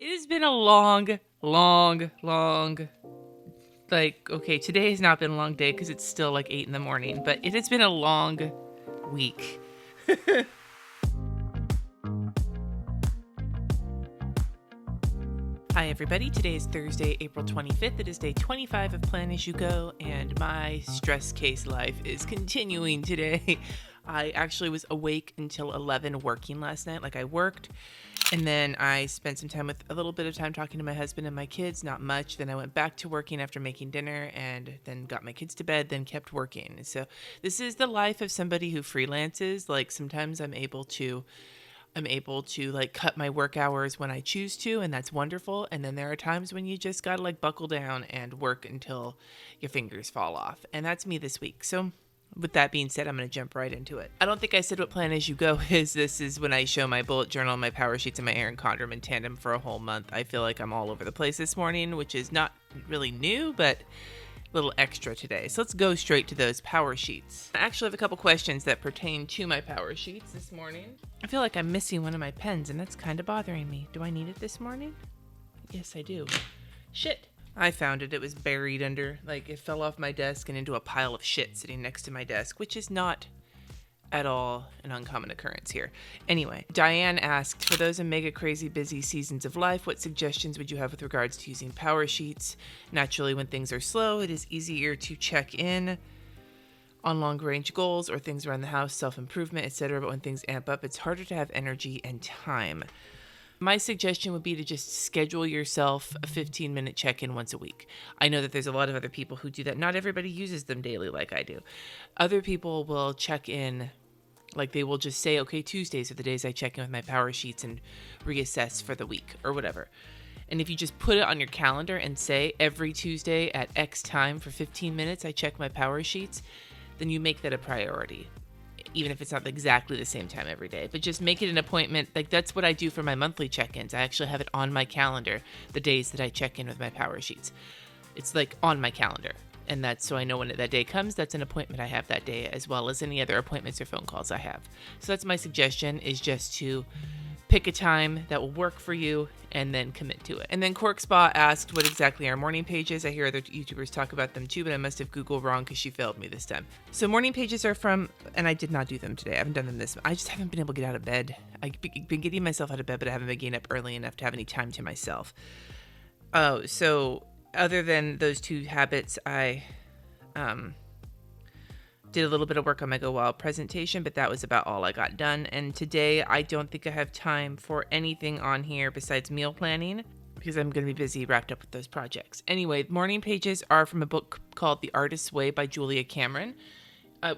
It has been a long, okay, today has not been a long day because it's still like 8 in the morning, but it has been a long week. Hi everybody, today is Thursday, April 25th. It is day 25 of Plan As You Go, and my stress case life is continuing today. I actually was awake until 11 working last night. I worked, and then I spent some time with a little bit of time talking to my husband and my kids, not much. Then I went back to working after making dinner and then got my kids to bed, then kept working. So this is the life of somebody who freelances. Sometimes I'm able to cut my work hours when I choose to, and that's wonderful. And then there are times when you just gotta buckle down and work until your fingers fall off. And that's me this week. So with that being said, I'm going to jump right into it. I don't think I said what Plan As You Go is. This is when I show my bullet journal, my power sheets, and my Erin Condren in tandem for a whole month. I feel like I'm all over the place this morning, which is not really new, but a little extra today. So let's go straight to those power sheets. I actually have a couple questions that pertain to my power sheets this morning. I feel like I'm missing one of my pens, and that's kind of bothering me. Do I need it this morning? Yes, I do. Shit. I found it. It was buried under, it fell off my desk and into a pile of shit sitting next to my desk, which is not at all an uncommon occurrence here. Anyway, Diane asked, for those in mega crazy busy seasons of life, what suggestions would you have with regards to using power sheets? Naturally, when things are slow, it is easier to check in on long-range goals or things around the house, self-improvement, etc. But when things amp up, it's harder to have energy and time. My suggestion would be to just schedule yourself a 15-minute check-in once a week. I know that there's a lot of other people who do that. Not everybody uses them daily like I do. Other people will check in, they will just say, okay, Tuesdays are the days I check in with my power sheets and reassess for the week or whatever. And if you just put it on your calendar and say, every Tuesday at X time for 15 minutes, I check my power sheets, then you make that a priority. Even if it's not exactly the same time every day, but just make it an appointment. That's what I do for my monthly check-ins. I actually have it on my calendar, the days that I check in with my power sheets. It's on my calendar. And that's so I know when that day comes, that's an appointment I have that day, as well as any other appointments or phone calls I have. So that's my suggestion, is just to pick a time that will work for you and then commit to it. And then Cork Spa asked what exactly are morning pages. I hear other YouTubers talk about them too, but I must have Googled wrong because she failed me this time. So morning pages are from, and I did not do them today. I haven't done them I just haven't been able to get out of bed. I've been getting myself out of bed, but I haven't been getting up early enough to have any time to myself. Oh, so other than those two habits, I did a little bit of work on my Go Wild presentation, but that was about all I got done. And today, I don't think I have time for anything on here besides meal planning, because I'm going to be busy wrapped up with those projects. Anyway, morning pages are from a book called The Artist's Way by Julia Cameron.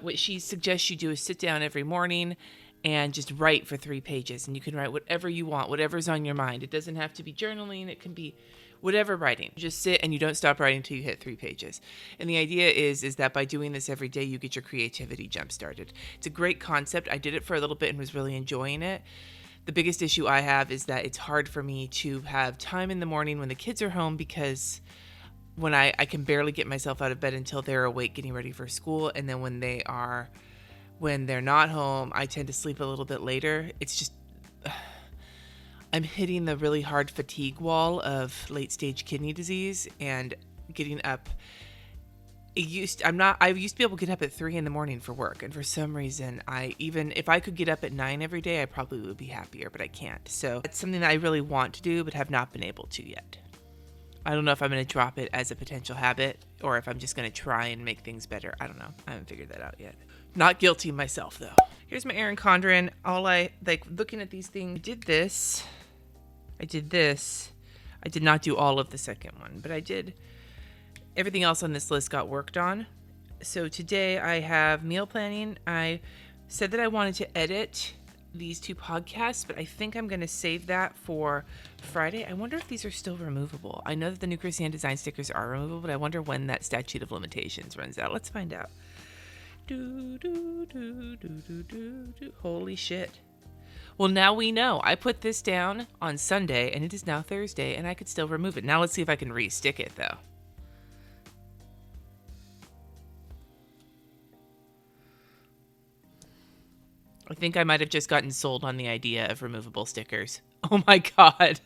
What she suggests you do is sit down every morning and just write for 3 pages. And you can write whatever you want, whatever's on your mind. It doesn't have to be journaling. It can be whatever writing. Just sit and you don't stop writing until you hit 3 pages. And the idea is that by doing this every day, you get your creativity jump started. It's a great concept. I did it for a little bit and was really enjoying it. The biggest issue I have is that it's hard for me to have time in the morning when the kids are home, because when I can barely get myself out of bed until they're awake getting ready for school. And then when they're not home, I tend to sleep a little bit later. It's just, I'm hitting the really hard fatigue wall of late stage kidney disease and getting up. I used to be able to get up at 3 in the morning for work. And for some reason, even if I could get up at 9 every day, I probably would be happier, but I can't. So it's something that I really want to do, but have not been able to yet. I don't know if I'm going to drop it as a potential habit or if I'm just going to try and make things better. I don't know. I haven't figured that out yet. Not guilty myself, though. Here's my Erin Condren. Looking at these things, I did this. I did not do all of the second one, but I did. Everything else on this list got worked on. So today I have meal planning. I said that I wanted to edit these 2 podcasts, but I think I'm going to save that for Friday. I wonder if these are still removable. I know that the new Krissyanne Designs stickers are removable, but I wonder when that statute of limitations runs out. Let's find out. Holy shit. Well, now we know. I put this down on Sunday, and it is now Thursday, and I could still remove it. Now let's see if I can re-stick it, though. I think I might have just gotten sold on the idea of removable stickers. Oh my god.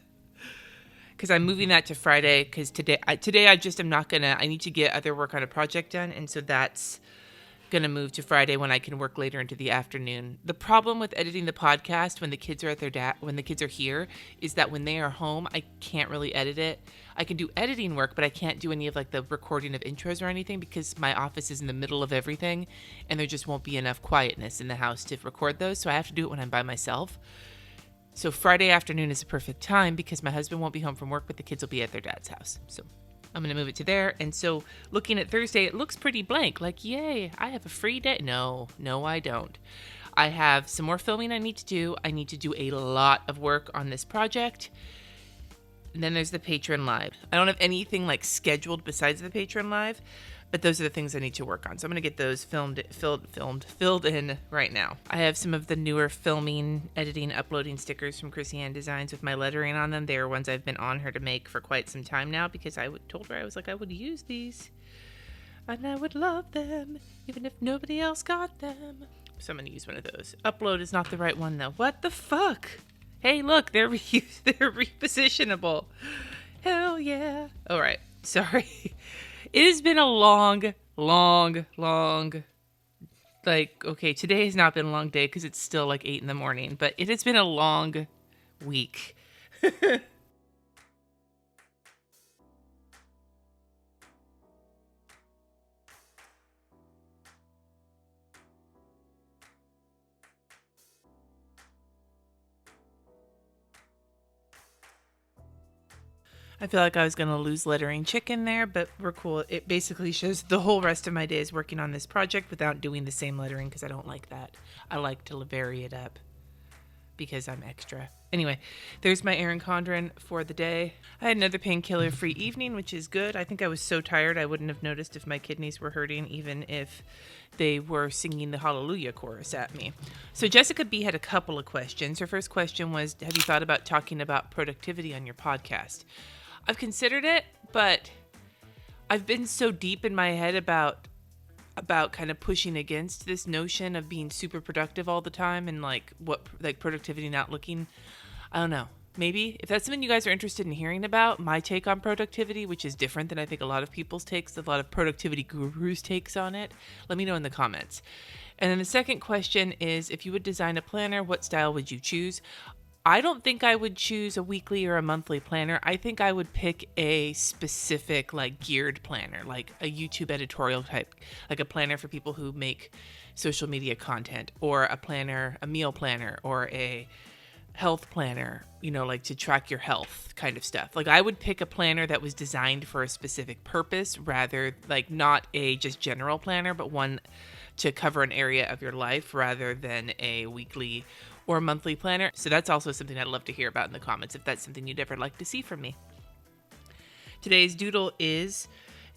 because I'm moving that to Friday because today I just am not I need to get other work on a project done, and so that's going to move to Friday when I can work later into the afternoon. The problem with editing the podcast when the kids are at when the kids are here is that when they are home, I can't really edit it. I can do editing work, but I can't do any of like the recording of intros or anything because my office is in the middle of everything and there just won't be enough quietness in the house to record those. So I have to do it when I'm by myself. So Friday afternoon is a perfect time because my husband won't be home from work, but the kids will be at their dad's house. So I'm going to move it to there. And so looking at Thursday, it looks pretty blank. Like, yay, I have a free day. No, I don't. I have some more filming I need to do. I need to do a lot of work on this project. And then there's the Patreon Live. I don't have anything like scheduled besides the Patreon Live, but those are the things I need to work on. So I'm going to get those filled in right now. I have some of the newer filming, editing, uploading stickers from Krissyanne Designs with my lettering on them. They are ones I've been on her to make for quite some time now because I told her I was like, I would use these and I would love them even if nobody else got them. So I'm going to use one of those. Upload is not the right one though. What the fuck? Hey, look, they're repositionable. Hell yeah. All right. Sorry. It has been a long, like, okay, today has not been a long day because it's still like 8 a.m, but it has been a long week. I feel like I was going to lose lettering chicken there, but we're cool. It basically shows the whole rest of my days working on this project without doing the same lettering because I don't like that. I like to vary it up because I'm extra. Anyway, there's my Erin Condren for the day. I had another painkiller-free evening, which is good. I think I was so tired I wouldn't have noticed if my kidneys were hurting, even if they were singing the Hallelujah chorus at me. So Jessica B had a couple of questions. Her first question was, have you thought about talking about productivity on your podcast? I've considered it, but I've been so deep in my head about kind of pushing against this notion of being super productive all the time and like productivity not looking, I don't know. Maybe if that's something you guys are interested in hearing about, my take on productivity, which is different than I think a lot of people's takes, a lot of productivity gurus' takes on it, let me know in the comments. And then the second question is, if you would design a planner, what style would you choose? I don't think I would choose a weekly or a monthly planner. I think I would pick a specific like geared planner, like a YouTube editorial type, like a planner for people who make social media content, or a planner, a meal planner, or a health planner, you know, like to track your health kind of stuff. Like I would pick a planner that was designed for a specific purpose, rather like not a just general planner, but one to cover an area of your life rather than a weekly or monthly planner. So that's also something I'd love to hear about in the comments if that's something you'd ever like to see from me. Today's doodle is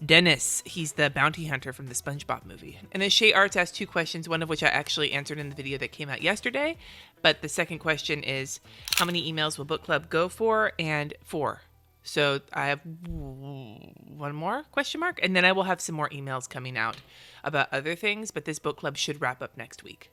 Dennis. He's the bounty hunter from the SpongeBob movie. And then Shay Arts asked 2 questions, one of which I actually answered in the video that came out yesterday. But the second question is, how many emails will book club go for? And 4. So I have one more question mark, and then I will have some more emails coming out about other things, but this book club should wrap up next week.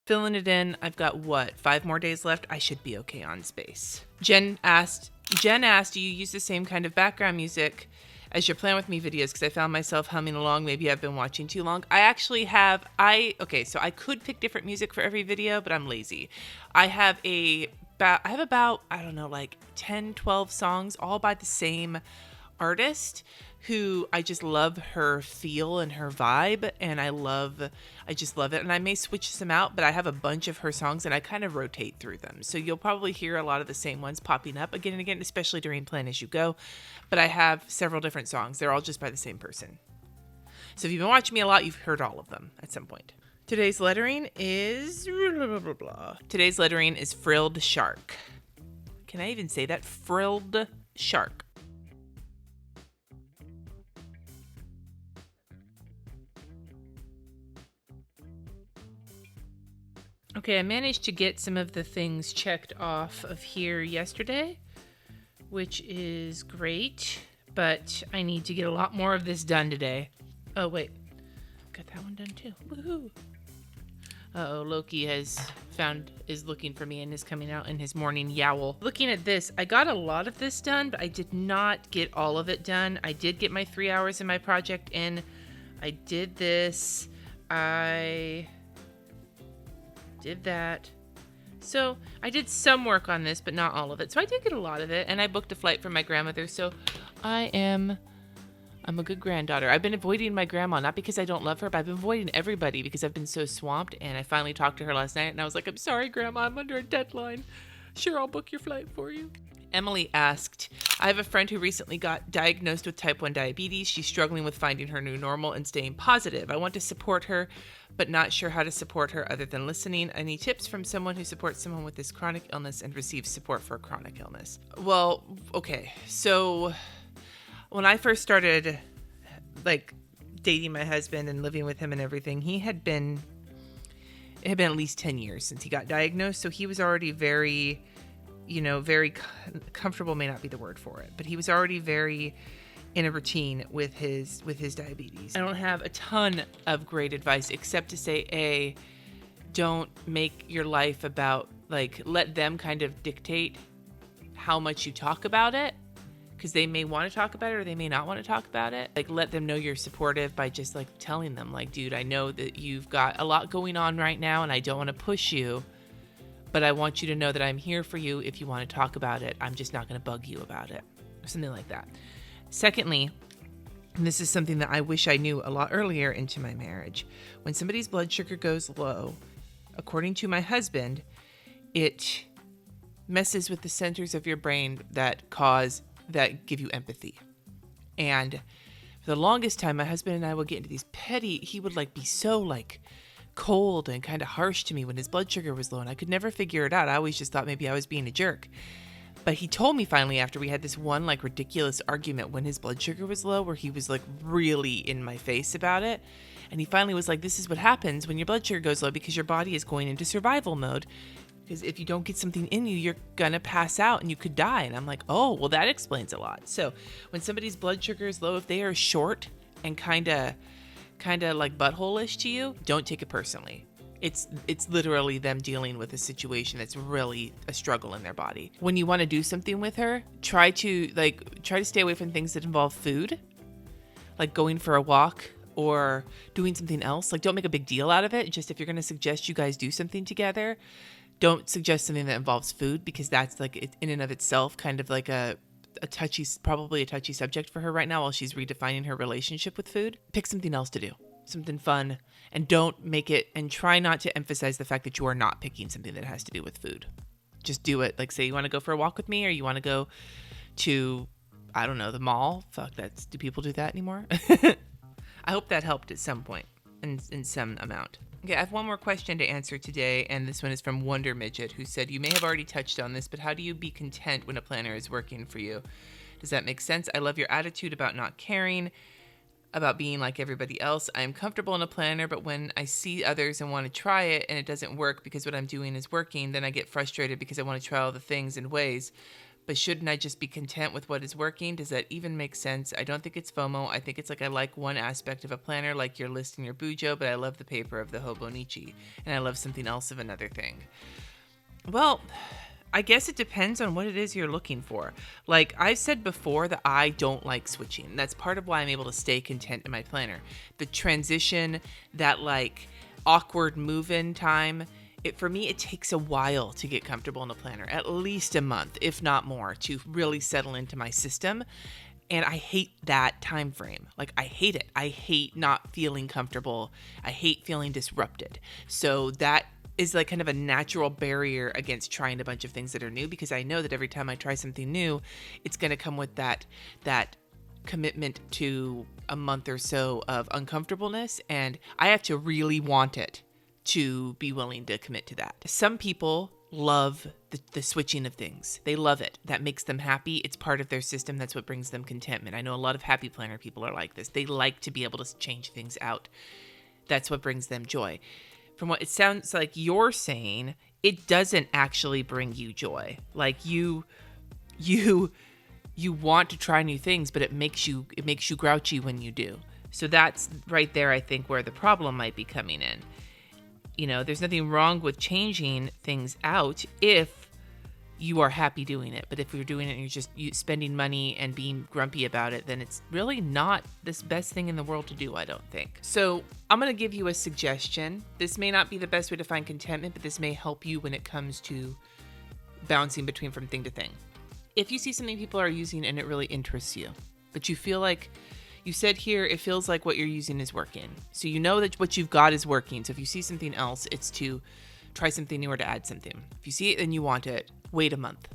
Filling it in. I've got 5 more days left. I should be okay on space. Jen asked, do you use the same kind of background music as your Plan With Me videos? Because I found myself humming along. Maybe I've been watching too long. I actually have, so I could pick different music for every video, but I'm lazy. I have about, I don't know, like 10, 12 songs all by the same artist who I just love her feel and her vibe, and I just love it. And I may switch some out, but I have a bunch of her songs and I kind of rotate through them. So you'll probably hear a lot of the same ones popping up again and again, especially during Plan As You Go. But I have several different songs. They're all just by the same person. So if you've been watching me a lot, you've heard all of them at some point. Today's lettering is Today's lettering is Frilled Shark. Can I even say that? Frilled Shark. Okay, I managed to get some of the things checked off of here yesterday, which is great, but I need to get a lot more of this done today. Oh, wait. Got that one done too. Woohoo! Uh-oh, Loki is looking for me and is coming out in his morning yowl. Looking at this, I got a lot of this done, but I did not get all of it done. I did get my 3 hours in my project in. I did this. I did that. So I did some work on this, but not all of it. So I did get a lot of it, and I booked a flight for my grandmother. So I'm a good granddaughter. I've been avoiding my grandma, not because I don't love her, but I've been avoiding everybody because I've been so swamped. And I finally talked to her last night, and I was like, I'm sorry, Grandma, I'm under a deadline. Sure, I'll book your flight for you. Emily asked, I have a friend who recently got diagnosed with type 1 diabetes. She's struggling with finding her new normal and staying positive. I want to support her, but not sure how to support her other than listening. I need tips from someone who supports someone with this chronic illness and receives support for a chronic illness. Well, okay. So when I first started dating my husband and living with him and everything, it had been at least 10 years since he got diagnosed. So he was already very comfortable, may not be the word for it, but he was already very in a routine with his diabetes. I don't have a ton of great advice except to say, don't make your life about, let them kind of dictate how much you talk about it, because they may want to talk about it or they may not want to talk about it. Let them know you're supportive by just telling them, dude, I know that you've got a lot going on right now and I don't want to push you, but I want you to know that I'm here for you if you want to talk about it. I'm just not going to bug you about it. Or something like that. Secondly, and this is something that I wish I knew a lot earlier into my marriage, when somebody's blood sugar goes low, according to my husband, it messes with the centers of your brain that give you empathy. And for the longest time, my husband and I would get into these he would be so cold and kind of harsh to me when his blood sugar was low, and I could never figure it out. I always just thought maybe I was being a jerk. But he told me finally, after we had this one ridiculous argument when his blood sugar was low, where he was really in my face about it. And he finally was like, this is what happens when your blood sugar goes low, because your body is going into survival mode. Because if you don't get something in you, you're gonna pass out and you could die. And I'm like, oh, well, that explains a lot. So when somebody's blood sugar is low, if they are short and kind of butthole-ish to you, don't take it personally. It's literally them dealing with a situation that's really a struggle in their body. When you want to do something with her, try to stay away from things that involve food, like going for a walk or doing something else. Don't make a big deal out of it. Just if you're going to suggest you guys do something together, don't suggest something that involves food, because that's in and of itself kind of probably a touchy subject for her right now while she's redefining her relationship with food. Pick something else to do, something fun, and don't make it, and try not to emphasize the fact that you are not picking something that has to do with food. Just do it. Say you want to go for a walk with me, or you want to go to, I don't know, the mall. Fuck, do people do that anymore? I hope that helped at some point in some amount. Okay, I have one more question to answer today, and this one is from Wonder Midget, who said, you may have already touched on this, but how do you be content when a planner is working for you? Does that make sense? I love your attitude about not caring, about being like everybody else. I am comfortable in a planner, but when I see others and want to try it and it doesn't work because what I'm doing is working, then I get frustrated because I want to try all the things and ways. But shouldn't I just be content with what is working? Does that even make sense? I don't think it's FOMO. I think it's I like one aspect of a planner, like your list and your bujo, but I love the paper of the Hobonichi, and I love something else of another thing. Well, I guess it depends on what it is you're looking for. I've said before that I don't like switching. That's part of why I'm able to stay content in my planner. The transition, that awkward move-in time, for me, it takes a while to get comfortable in a planner, at least a month, if not more, to really settle into my system. And I hate that time frame. I hate it. I hate not feeling comfortable. I hate feeling disrupted. So that is kind of a natural barrier against trying a bunch of things that are new, because I know that every time I try something new, it's going to come with that commitment to a month or so of uncomfortableness, and I have to really want it to be willing to commit to that. Some people love the switching of things. They love it. That makes them happy. It's part of their system. That's what brings them contentment. I know a lot of happy planner people are like this. They like to be able to change things out. That's what brings them joy. from what it sounds like you're saying, it doesn't actually bring you joy. Like you want to try new things, but it makes you grouchy when you do. So that's right there, I think, where the problem might be coming in. You know, there's nothing wrong with changing things out if you are happy doing it. But if you're doing it and you're just spending money and being grumpy about it, then it's really not the best thing in the world to do, I don't think. So I'm going to give you a suggestion. This may not be the best way to find contentment, but this may help you when it comes to bouncing between from thing to thing. If you see something people are using and it really interests you, but you feel like, you said here, it feels like what you're using is working. So you know that what you've got is working. So if you see something else, it's to try something new or to add something. If you see it and you want it, wait a month.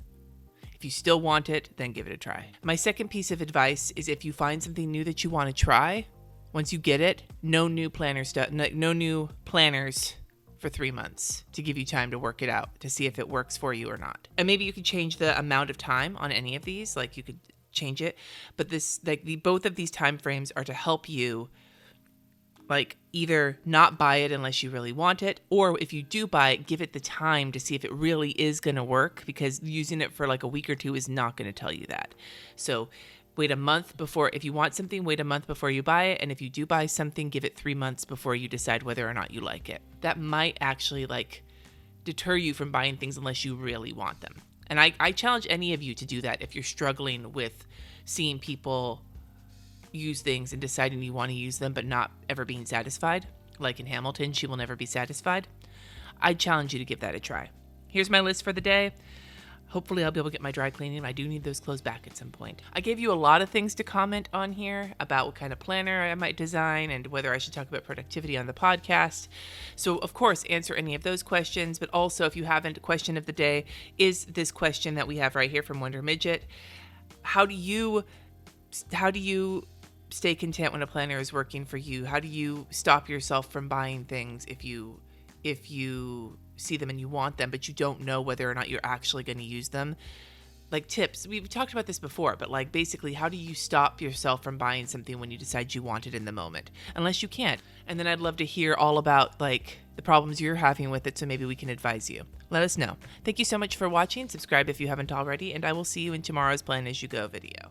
If you still want it, then give it a try. My second piece of advice is if you find something new that you want to try, once you get it, no new planners for 3 months to give you time to work it out, to see if it works for you or not. And maybe you could change the amount of time on any of these, like you could change it, but both of these time frames are to help you, like, either not buy it unless you really want it, or if you do buy it, give it the time to see if it really is going to work, because using it for like a week or two is not going to tell you that. So wait a month before, if you want something, wait a month before you buy it, and if you do buy something, give it 3 months before you decide whether or not you like it. That might actually like deter you from buying things unless you really want them. And I challenge any of you to do that if you're struggling with seeing people use things and deciding you want to use them but not ever being satisfied. Like in Hamilton, she will never be satisfied. I challenge you to give that a try. Here's my list for the day. Hopefully I'll be able to get my dry cleaning. I do need those clothes back at some point. I gave you a lot of things to comment on here about what kind of planner I might design and whether I should talk about productivity on the podcast. So of course, answer any of those questions. But also, if you haven't, question of the day is this question that we have right here from Wonder Midget. How do you stay content when a planner is working for you? How do you stop yourself from buying things if you see them and you want them, but you don't know whether or not you're actually going to use them? Like tips. We've talked about this before, but like basically, how do you stop yourself from buying something when you decide you want it in the moment? Unless you can't. And then I'd love to hear all about like the problems you're having with it, so maybe we can advise you. Let us know. Thank you so much for watching. Subscribe if you haven't already, and I will see you in tomorrow's Plan As You Go video.